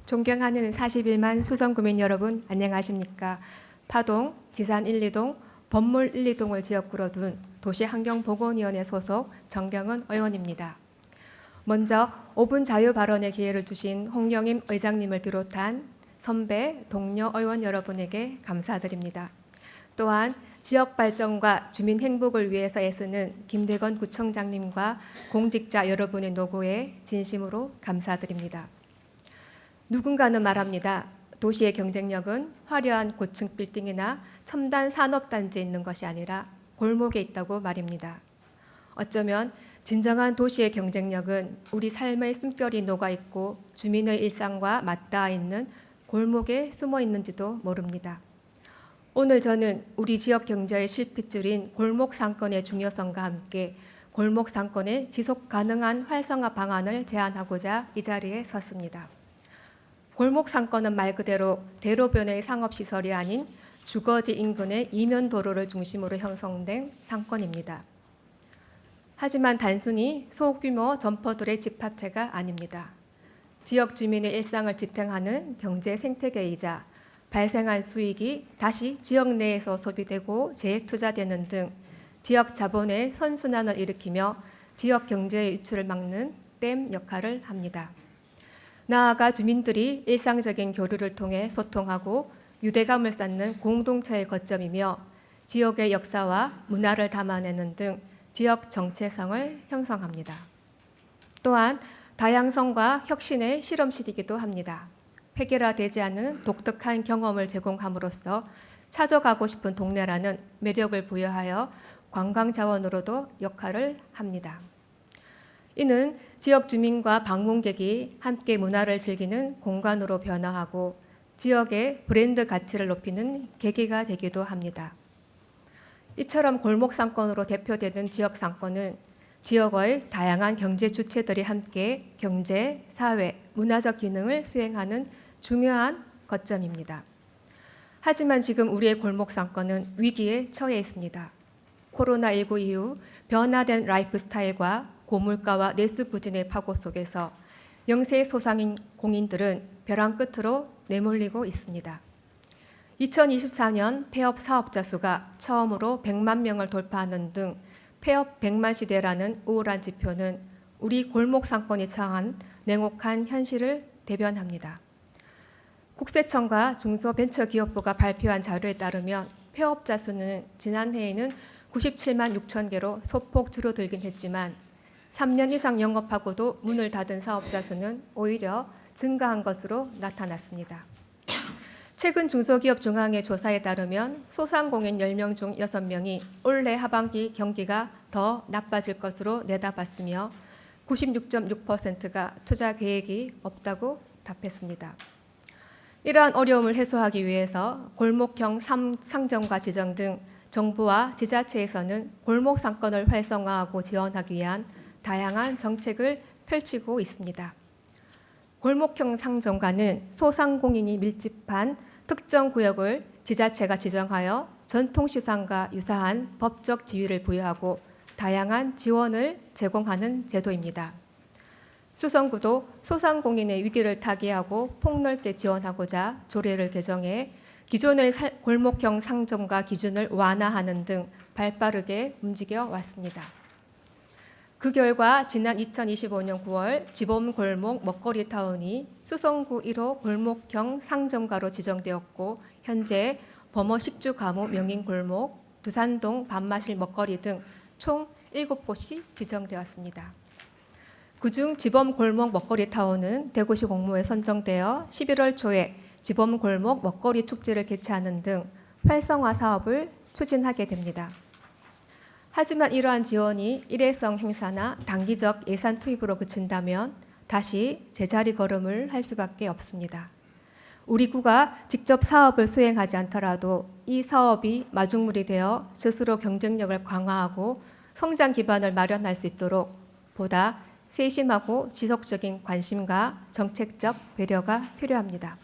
존경하는 41만 수성구민 여러분, 안녕하십니까? 파동, 지산 1, 2동, 범물 1, 2동을 지역구로 둔 도시환경보건위원회 소속 정경은 의원입니다. 먼저 5분 자유 발언의 기회를 주신 홍영임 의장님을 비롯한 선배, 동료 의원 여러분에게 감사드립니다. 또한 지역 발전과 주민 행복을 위해서 애쓰는 김대건 구청장님과 공직자 여러분의 노고에 진심으로 감사드립니다. 누군가는 말합니다. 도시의 경쟁력은 화려한 고층 빌딩이나 첨단 산업단지에 있는 것이 아니라 골목에 있다고 말입니다. 어쩌면 진정한 도시의 경쟁력은 우리 삶의 숨결이 녹아있고 주민의 일상과 맞닿아 있는 골목에 숨어 있는지도 모릅니다. 오늘 저는 우리 지역 경제의 실핏줄인 골목 상권의 중요성과 함께 골목 상권의 지속 가능한 활성화 방안을 제안하고자 이 자리에 섰습니다. 골목 상권은 말 그대로 대로변의 상업시설이 아닌 주거지 인근의 이면 도로를 중심으로 형성된 상권입니다. 하지만 단순히 소규모 점포들의 집합체가 아닙니다. 지역 주민의 일상을 지탱하는 경제 생태계이자 발생한 수익이 다시 지역 내에서 소비되고 재투자되는 등 지역 자본의 선순환을 일으키며 지역 경제의 유출을 막는 댐 역할을 합니다. 나아가 주민들이 일상적인 교류를 통해 소통하고 유대감을 쌓는 공동체의 거점이며 지역의 역사와 문화를 담아내는 등 지역 정체성을 형성합니다. 또한 다양성과 혁신의 실험실이기도 합니다. 획일화되지 않은 독특한 경험을 제공함으로써 찾아가고 싶은 동네라는 매력을 부여하여 관광 자원으로도 역할을 합니다. 이는 지역 주민과 방문객이 함께 문화를 즐기는 공간으로 변화하고 지역의 브랜드 가치를 높이는 계기가 되기도 합니다. 이처럼 골목 상권으로 대표되는 지역 상권은 지역의 다양한 경제 주체들이 함께 경제, 사회, 문화적 기능을 수행하는 중요한 거점입니다. 하지만 지금 우리의 골목 상권은 위기에 처해 있습니다. 코로나19 이후 변화된 라이프 스타일과 고물가와 내수 부진의 파고 속에서 영세 소상공인들은 벼랑 끝으로 내몰리고 있습니다. 2024년 폐업 사업자 수가 처음으로 100만 명을 돌파하는 등 폐업 100만 시대라는 우울한 지표는 우리 골목 상권이 처한 냉혹한 현실을 대변합니다. 국세청과 중소벤처기업부가 발표한 자료에 따르면 폐업자 수는 지난해에는 97만 6천 개로 소폭 줄어들긴 했지만 3년 이상 영업하고도 문을 닫은 사업자 수는 오히려 증가한 것으로 나타났습니다. 최근 중소기업중앙회 조사에 따르면 소상공인 10명 중 6명이 올해 하반기 경기가 더 나빠질 것으로 내다봤으며 96.6%가 투자 계획이 없다고 답했습니다. 이러한 어려움을 해소하기 위해서 골목형 상점과 지정 등 정부와 지자체에서는 골목 상권을 활성화하고 지원하기 위한 다양한 정책을 펼치고 있습니다. 골목형 상점가는 소상공인이 밀집한 특정 구역을 지자체가 지정하여 전통시장과 유사한 법적 지위를 부여하고 다양한 지원을 제공하는 제도입니다. 수성구도 소상공인의 위기를 타개하고 폭넓게 지원하고자 조례를 개정해 기존의 골목형 상점가 기준을 완화하는 등 발빠르게 움직여 왔습니다. 그 결과 지난 2025년 9월 지범골목 먹거리타운이 수성구 1호 골목형 상점가로 지정되었고 현재 범어 식주 가무 명인골목, 두산동 밥마실 먹거리 등 총 7곳이 지정되었습니다. 그중 지범골목 먹거리타운은 대구시 공모에 선정되어 11월 초에 지범골목 먹거리 축제를 개최하는 등 활성화 사업을 추진하게 됩니다. 하지만 이러한 지원이 일회성 행사나 단기적 예산 투입으로 그친다면 다시 제자리 걸음을 할 수밖에 없습니다. 우리 구가 직접 사업을 수행하지 않더라도 이 사업이 마중물이 되어 스스로 경쟁력을 강화하고 성장 기반을 마련할 수 있도록 보다 세심하고 지속적인 관심과 정책적 배려가 필요합니다.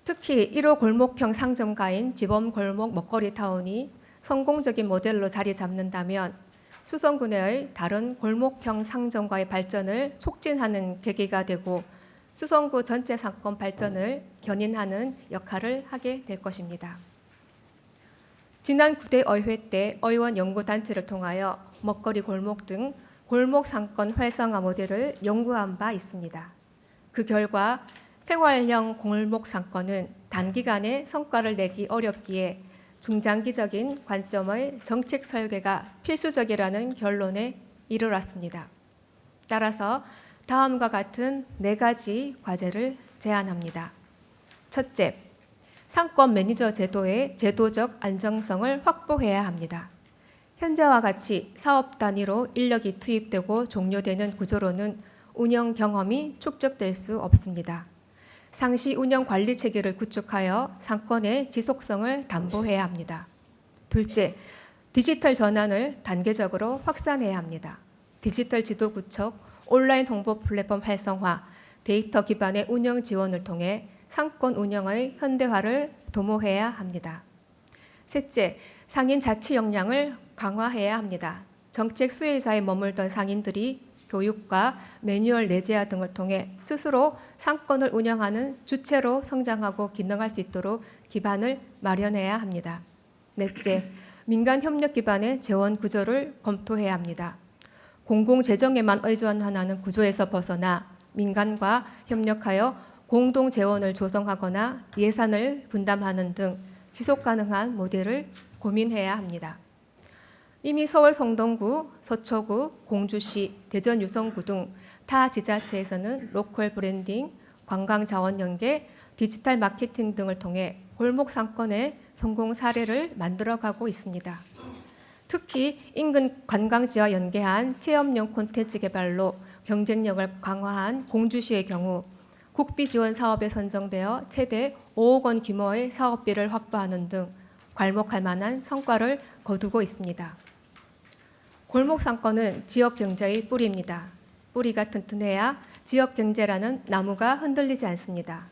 특히 1호 골목형 상점가인 지범골목 먹거리타운이 성공적인 모델로 자리 잡는다면 수성구 내의 다른 골목형 상점가의 발전을 촉진하는 계기가 되고 수성구 전체 상권 발전을 견인하는 역할을 하게 될 것입니다. 지난 9대 의회 때 의원 연구단체를 통하여 먹거리 골목 등 골목 상권 활성화 모델을 연구한 바 있습니다. 그 결과 생활형 골목 상권은 단기간에 성과를 내기 어렵기에 중장기적인 관점의 정책 설계가 필수적이라는 결론에 이르렀습니다. 따라서 다음과 같은 4가지 과제를 제안합니다. 첫째, 상권 매니저 제도의 제도적 안정성을 확보해야 합니다. 현재와 같이 사업 단위로 인력이 투입되고 종료되는 구조로는 운영 경험이 축적될 수 없습니다. 상시 운영 관리 체계를 구축하여 상권의 지속성을 담보해야 합니다. 둘째, 디지털 전환을 단계적으로 확산해야 합니다. 디지털 지도 구축, 온라인 홍보 플랫폼 활성화, 데이터 기반의 운영 지원을 통해 상권 운영의 현대화를 도모해야 합니다. 셋째, 상인 자치 역량을 강화해야 합니다. 정책 수혜자에 머물던 상인들이 교육과 매뉴얼 내재화 등을 통해 스스로 상권을 운영하는 주체로 성장하고 기능할 수 있도록 기반을 마련해야 합니다. 넷째, 민간 협력 기반의 재원 구조를 검토해야 합니다. 공공재정에만 의존하는 구조에서 벗어나 민간과 협력하여 공동 재원을 조성하거나 예산을 분담하는 등 지속 가능한 모델을 고민해야 합니다. 이미 서울 성동구, 서초구, 공주시, 대전 유성구 등 타 지자체에서는 로컬 브랜딩, 관광 자원 연계, 디지털 마케팅 등을 통해 골목 상권의 성공 사례를 만들어가고 있습니다. 특히 인근 관광지와 연계한 체험형 콘텐츠 개발로 경쟁력을 강화한 공주시의 경우 국비 지원 사업에 선정되어 최대 5억 원 규모의 사업비를 확보하는 등 괄목할 만한 성과를 거두고 있습니다. 골목 상권은 지역 경제의 뿌리입니다. 뿌리가 튼튼해야 지역 경제라는 나무가 흔들리지 않습니다.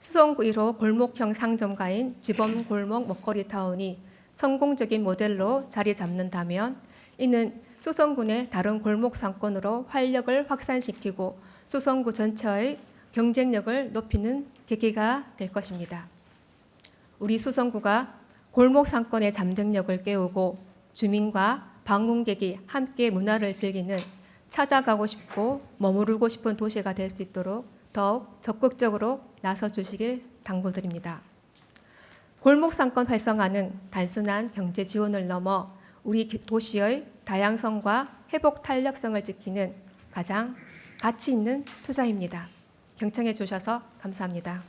수성구 1호 골목형 상점가인 지범 골목 먹거리 타운이 성공적인 모델로 자리 잡는다면 이는 수성군의 다른 골목 상권으로 활력을 확산시키고 수성구 전체의 경쟁력을 높이는 계기가 될 것입니다. 우리 수성구가 골목 상권의 잠정력을 깨우고 주민과 방문객이 함께 문화를 즐기는 찾아가고 싶고 머무르고 싶은 도시가 될 수 있도록 더욱 적극적으로 나서 주시길 당부드립니다. 골목 상권 활성화는 단순한 경제 지원을 넘어 우리 도시의 다양성과 회복 탄력성을 지키는 가장 가치 있는 투자입니다. 경청해 주셔서 감사합니다.